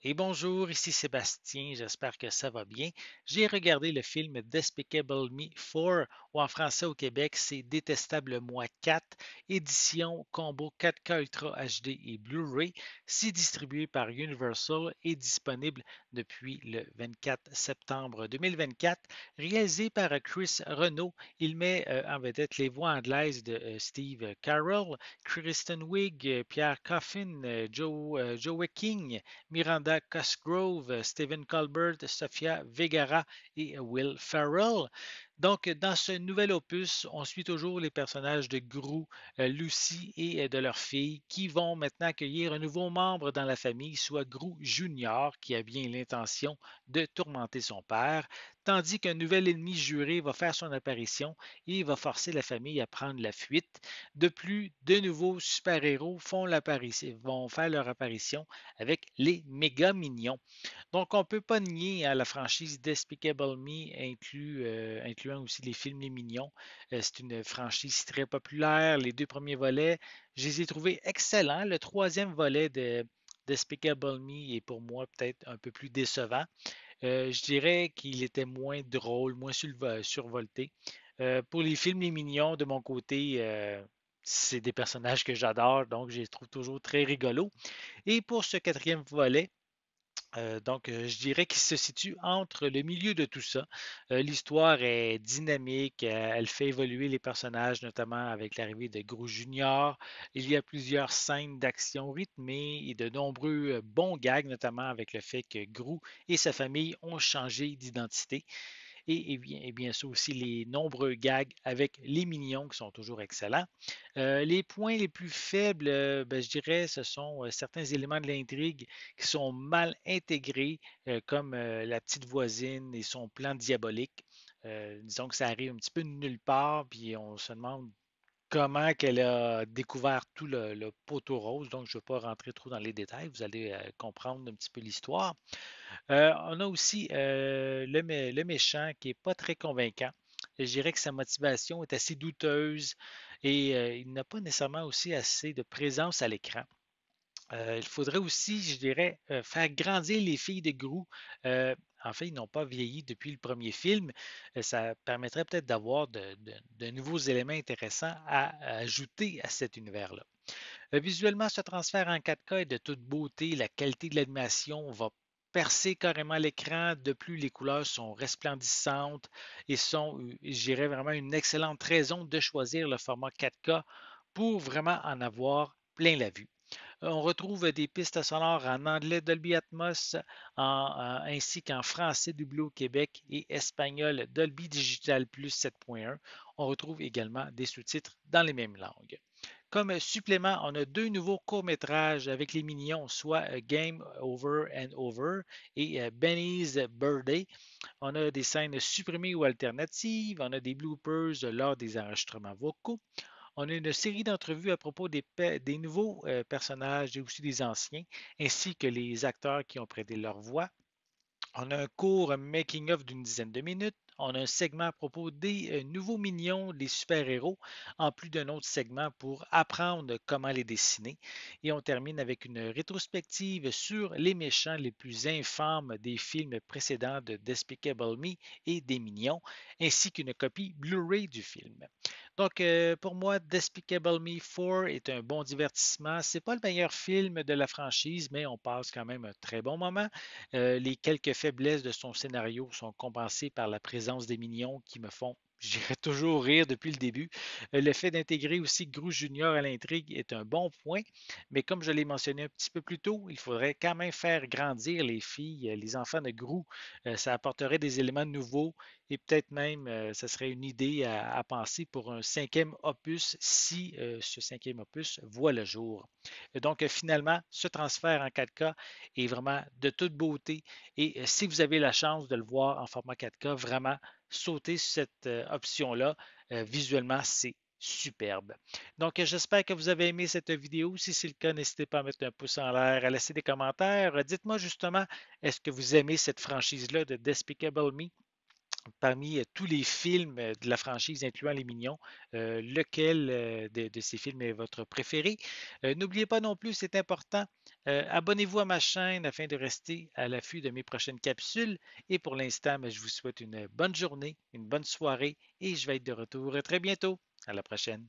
Et bonjour, ici Sébastien, j'espère que ça va bien. J'ai regardé le film Despicable Me 4, ou en français au Québec, c'est Détestable Moi 4, édition combo 4K Ultra HD et Blu-ray. C'est distribué par Universal et disponible depuis le 24 septembre 2024. Réalisé par Chris Renault, il met en vedette les voix anglaises de Steve Carell, Kristen Wiig, Pierre Coffin, Joe King, Miranda Cosgrove, Stephen Colbert, Sofia Vergara et Will Ferrell. Donc, dans ce nouvel opus, on suit toujours les personnages de Gru, Lucy et de leur fille qui vont maintenant accueillir un nouveau membre dans la famille, soit Gru Junior, qui a bien l'intention de tourmenter son père, tandis qu'un nouvel ennemi juré va faire son apparition et va forcer la famille à prendre la fuite. De plus, de nouveaux super-héros vont faire leur apparition avec les méga mignons. Donc, on ne peut pas nier la franchise Despicable Me, incluant aussi les films Les Mignons. C'est une franchise très populaire. Les deux premiers volets, je les ai trouvés excellents. Le troisième volet de Despicable Me est pour moi peut-être un peu plus décevant. Je dirais qu'il était moins drôle, moins survolté. Pour les films Les Mignons, de mon côté, c'est des personnages que j'adore, donc je les trouve toujours très rigolos. Et pour ce quatrième volet, je dirais qu'il se situe entre le milieu de tout ça. L'histoire est dynamique, elle fait évoluer les personnages, notamment avec l'arrivée de Gros Junior. Il y a plusieurs scènes d'action rythmées et de nombreux bons gags, notamment avec le fait que Gru et sa famille ont changé d'identité. Et bien sûr aussi les nombreux gags avec les mignons qui sont toujours excellents. Les points les plus faibles, je dirais, ce sont certains éléments de l'intrigue qui sont mal intégrés, comme la petite voisine et son plan diabolique. Disons que ça arrive un petit peu de nulle part, puis on se demande comment qu'elle a découvert tout le poteau rose. Donc, je ne vais pas rentrer trop dans les détails, vous allez comprendre un petit peu l'histoire. On a aussi le méchant qui n'est pas très convaincant. Je dirais que sa motivation est assez douteuse et il n'a pas nécessairement aussi assez de présence à l'écran. Il faudrait aussi, je dirais, faire grandir les filles de Gru. En fait, ils n'ont pas vieilli depuis le premier film. Ça permettrait peut-être d'avoir de nouveaux éléments intéressants à ajouter à cet univers-là. Visuellement, ce transfert en 4K est de toute beauté. La qualité de l'animation va percer carrément l'écran. De plus, les couleurs sont resplendissantes et sont, je dirais, vraiment une excellente raison de choisir le format 4K pour vraiment en avoir plein la vue. On retrouve des pistes sonores en anglais Dolby Atmos ainsi qu'en français doublé au Québec et espagnol Dolby Digital Plus 7.1. On retrouve également des sous-titres dans les mêmes langues. Comme supplément, on a deux nouveaux courts-métrages avec les mignons, soit Game Over and Over et Benny's Birthday. On a des scènes supprimées ou alternatives, on a des bloopers lors des enregistrements vocaux. On a une série d'entrevues à propos des nouveaux personnages et aussi des anciens, ainsi que les acteurs qui ont prêté leur voix. On a un court making-of d'une dizaine de minutes. On a un segment à propos des nouveaux mignons, des super-héros, en plus d'un autre segment pour apprendre comment les dessiner. Et on termine avec une rétrospective sur les méchants les plus infâmes des films précédents de Despicable Me et des Mignons, ainsi qu'une copie Blu-ray du film. Donc, pour moi, Despicable Me 4 est un bon divertissement. C'est pas le meilleur film de la franchise, mais on passe quand même un très bon moment. Les quelques faiblesses de son scénario sont compensées par la présence des mignons qui me font, j'irai toujours rire depuis le début. Le fait d'intégrer aussi Gru Junior à l'intrigue est un bon point, mais comme je l'ai mentionné un petit peu plus tôt, il faudrait quand même faire grandir les filles, les enfants de Gru. Ça apporterait des éléments nouveaux et peut-être même, ce serait une idée à penser pour un cinquième opus si ce cinquième opus voit le jour. Donc, finalement, ce transfert en 4K est vraiment de toute beauté. Et si vous avez la chance de le voir en format 4K, vraiment sautez sur cette option-là. Visuellement, c'est superbe. Donc, j'espère que vous avez aimé cette vidéo. Si c'est le cas, n'hésitez pas à mettre un pouce en l'air, à laisser des commentaires. Dites-moi justement, est-ce que vous aimez cette franchise-là de Despicable Me? parmi tous les films de la franchise, incluant Les Mignons, lequel de ces films est votre préféré? N'oubliez pas non plus, c'est important, abonnez-vous à ma chaîne afin de rester à l'affût de mes prochaines capsules. Et pour l'instant, ben, je vous souhaite une bonne journée, une bonne soirée et je vais être de retour très bientôt. À la prochaine.